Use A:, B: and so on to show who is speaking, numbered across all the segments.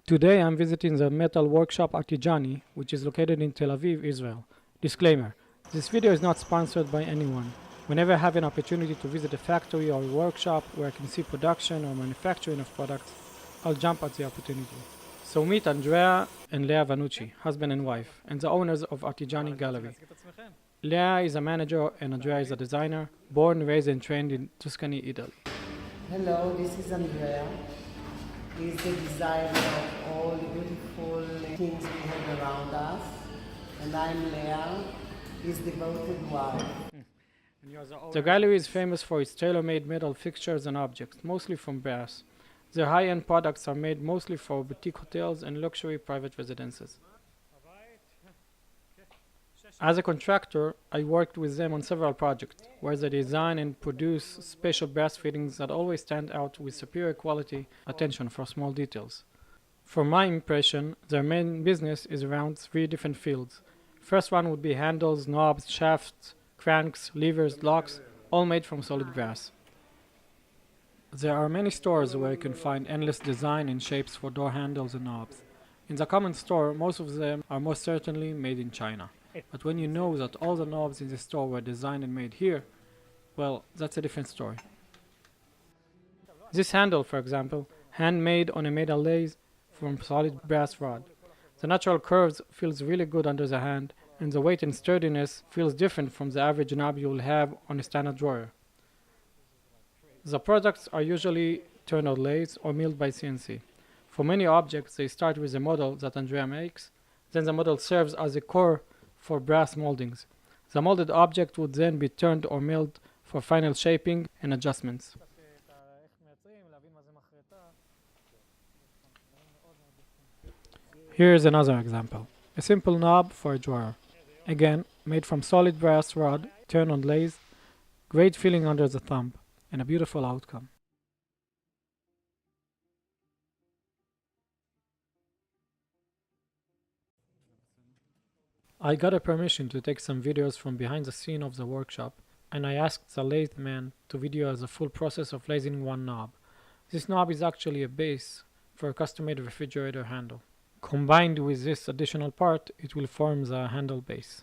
A: Today I'm visiting the metal workshop Artijani, which is located in Tel Aviv, Israel. Disclaimer: this video is not sponsored by anyone. Whenever I have an opportunity to visit a factory or a workshop where I can see production or manufacturing of products, I'll jump at the opportunity. So meet Andrea and Lea Vanucci, husband and wife, and the owners of Artigiani Gallery. Lea is a manager and Andrea is a designer, born, raised and trained in Tuscany, Italy.
B: Hello, this is Andrea. He's the designer of all the beautiful things we have around us. And I'm Leah, his devoted wife.
A: The gallery is famous for its tailor-made metal fixtures and objects, mostly from brass. Their high-end products are made mostly for boutique hotels and luxury private residences. As a contractor, I worked with them on several projects, where they design and produce special brass fittings that always stand out with superior quality attention for small details. From my impression, their main business is around 3 different fields. First one would be handles, knobs, shafts, cranks, levers, locks, all made from solid brass. There are many stores where you can find endless design and shapes for door handles and knobs. In the common store, most of them are most certainly made in China. But when you know that all the knobs in the store were designed and made here, well, that's a different story. This handle, for example, handmade on a metal lathe from solid brass rod. The natural curves feels really good under the hand, and the weight and sturdiness feels different from the average knob you will have on a standard drawer. The products are usually turned-out lathes or milled by CNC. For many objects, they start with a model that Andrea makes, then the model serves as a core for brass moldings. The molded object would then be turned or milled for final shaping and adjustments. Here is another example. A simple knob for a drawer. Again, made from solid brass rod, turned on lathe, great feeling under the thumb, and a beautiful outcome. I got a permission to take some videos from behind the scene of the workshop, and I asked the lathe man to video the full process of lasing one knob. This knob is actually a base for a custom-made refrigerator handle. Combined with this additional part, it will form the handle base.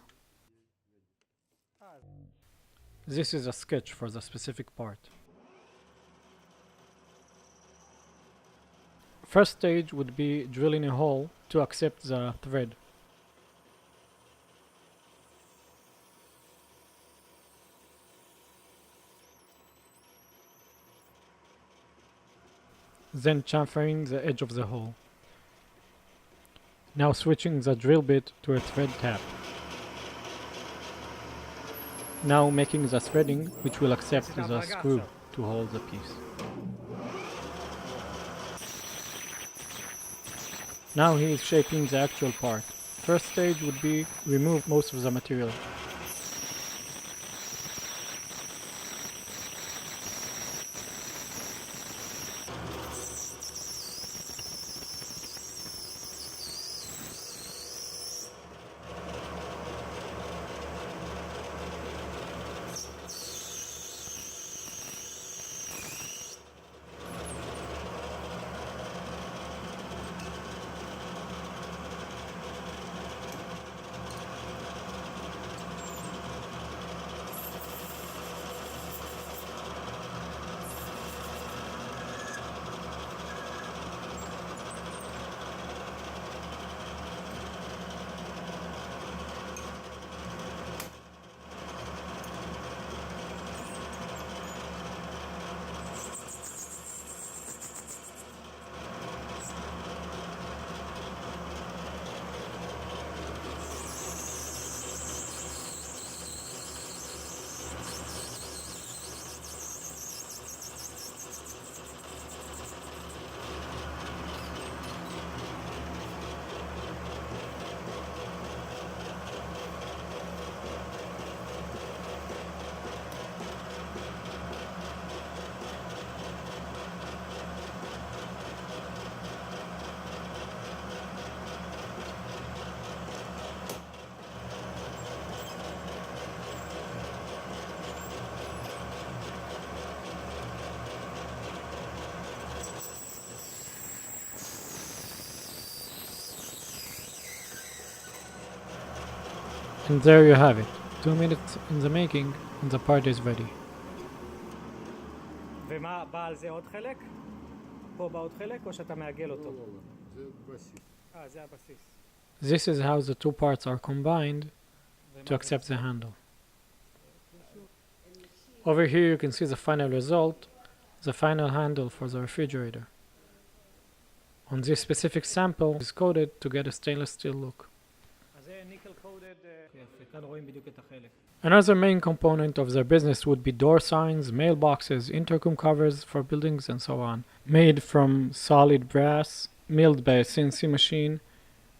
A: This is a sketch for the specific part. First stage would be drilling a hole to accept the thread. Then chamfering the edge of the hole. Now switching the drill bit to a thread tap. Now making the threading, which will accept the screw to hold the piece. Now he is shaping the actual part. First stage would be remove most of the material. And there you have it. 2 minutes in the making and the part is ready.
C: ומה, בא על זה עוד חלק? פה בא עוד חלק או שאתה מעגל אותו?
D: זה בסיס.
C: זה הבסיס.
A: This is how the two parts are combined to accept the handle. Over here you can see the final result, the final handle for the refrigerator. On this specific sample is coated to get a stainless steel look.
C: אז זה ניקל קודד, יפה, כאן רואים בדיוק את החלק.
A: Another main component of their business would be door signs, mailboxes, intercom covers for buildings and so on. Made from solid brass, milled by a CNC machine,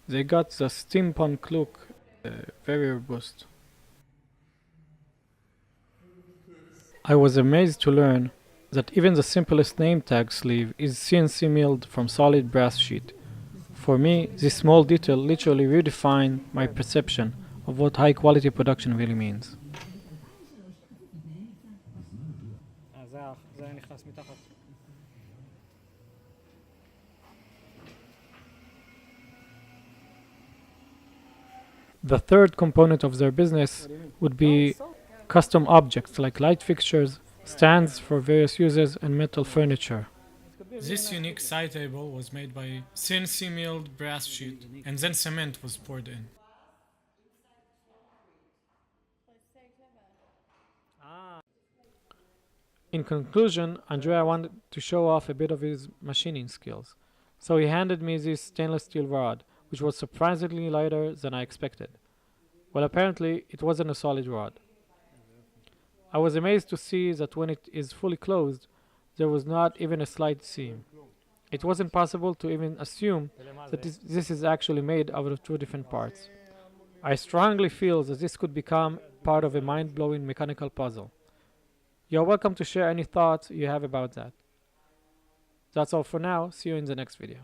A: they got the steampunk look, very robust. I was amazed to learn that even the simplest name tag sleeve is CNC milled from solid brass sheet. For me, this small detail literally redefined my perception of what high quality production really means.
C: זה נכנס מתחת.
A: The third component of their business would be custom objects like light fixtures, stands for various uses, and metal furniture. This unique side table was made by CNC milled brass sheet, and then cement was poured in. In conclusion, Andrea wanted to show off a bit of his machining skills, so he handed me this stainless steel rod, which was surprisingly lighter than I expected. Well, apparently, it wasn't a solid rod. I was amazed to see that when it is fully closed, there was not even a slight seam. It wasn't possible to even assume that this is actually made out of two different parts. I strongly feel that this could become part of a mind-blowing mechanical puzzle. You're welcome to share any thoughts you have about that. That's all for now. See you in the next video.